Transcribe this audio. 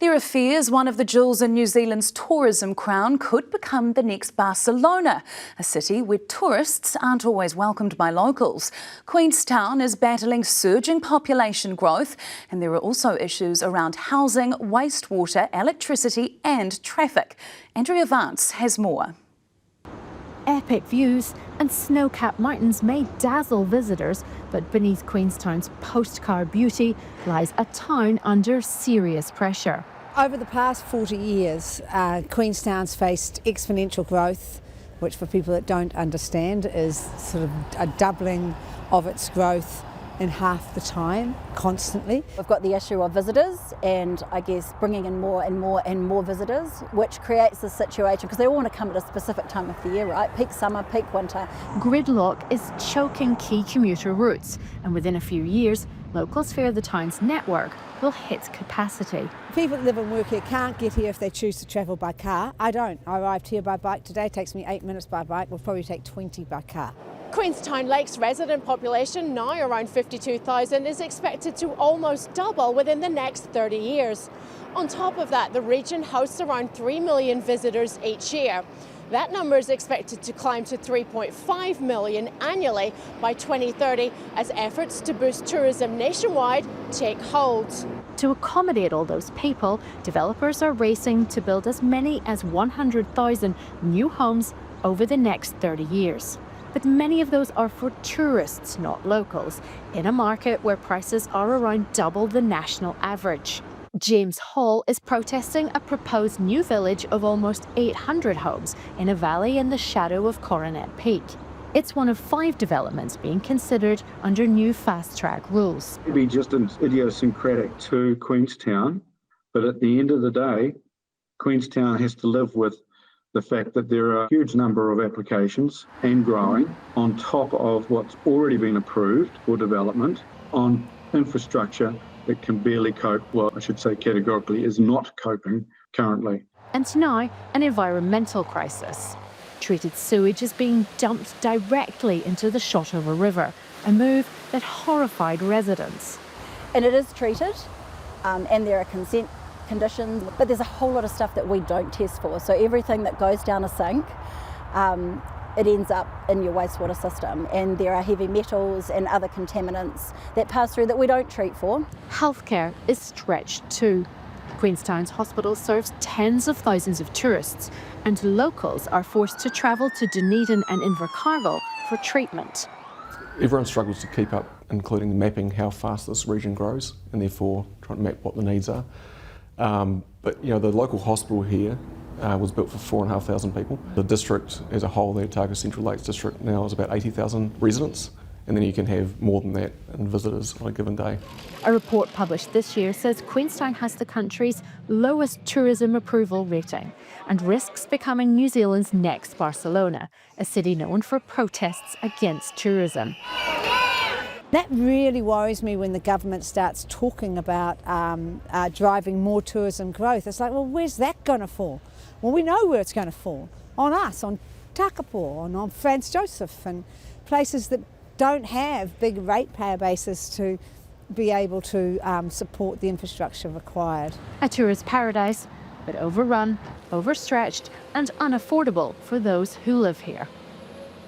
There are fears one of the jewels in New Zealand's tourism crown could become the next Barcelona, a city where tourists aren't always welcomed by locals. Queenstown is battling surging population growth, and there are also issues around housing, wastewater, electricity and traffic. Andrea Vance has more. Epic views and snow-capped mountains may dazzle visitors, but beneath Queenstown's postcard beauty lies a town under serious pressure. Over the past 40 years, Queenstown's faced exponential growth, which for people that don't understand is sort of a doubling of its growth in half the time, constantly. We've got the issue of visitors and I guess bringing in more and more and more visitors, which creates this situation because they all want to come at a specific time of the year, right? Peak summer, peak winter. Gridlock is choking key commuter routes, and within a few years, locals fear the town's network will hit capacity. People that live and work here can't get here if they choose to travel by car. I don't. I arrived here by bike today. It takes me 8 minutes by bike. Will probably take 20 by car. Queenstown Lake's resident population, now around 52,000, is expected to almost double within the next 30 years. On top of that, the region hosts around 3 million visitors each year. That number is expected to climb to 3.5 million annually by 2030 as efforts to boost tourism nationwide take hold. To accommodate all those people, developers are racing to build as many as 100,000 new homes over the next 30 years. But many of those are for tourists, not locals, in a market where prices are around double the national average. James Hall is protesting a proposed new village of almost 800 homes in a valley in the shadow of Coronet Peak. It's one of 5 developments being considered under new fast-track rules. Maybe just idiosyncratic to Queenstown, but at the end of the day, Queenstown has to live with the fact that there are a huge number of applications and growing on top of what's already been approved for development on infrastructure that can barely cope, well, I should say categorically, is not coping currently. And now, an environmental crisis. Treated sewage is being dumped directly into the Shotover River, a move that horrified residents. And it is treated, and there are consent conditions, but there's a whole lot of stuff that we don't test for. So everything that goes down a sink, it ends up in your wastewater system, and there are heavy metals and other contaminants that pass through that we don't treat for. Healthcare is stretched too. Queenstown's hospital serves tens of thousands of tourists, and locals are forced to travel to Dunedin and Invercargill for treatment. Everyone struggles to keep up, including mapping how fast this region grows, and therefore trying to map what the needs are. But the local hospital here was built for 4,500 people. The district as a whole, the Otago Central Lakes District, now is about 80,000 residents, and then you can have more than that in visitors on a given day. A report published this year says Queenstown has the country's lowest tourism approval rating and risks becoming New Zealand's next Barcelona, a city known for protests against tourism. That really worries me when the government starts talking about driving more tourism growth. It's like, well, where's that going to fall? Well, we know where it's going to fall. On us, on Takapo, on Franz Joseph, and places that don't have big ratepayer bases to be able to support the infrastructure required. A tourist paradise, but overrun, overstretched and unaffordable for those who live here.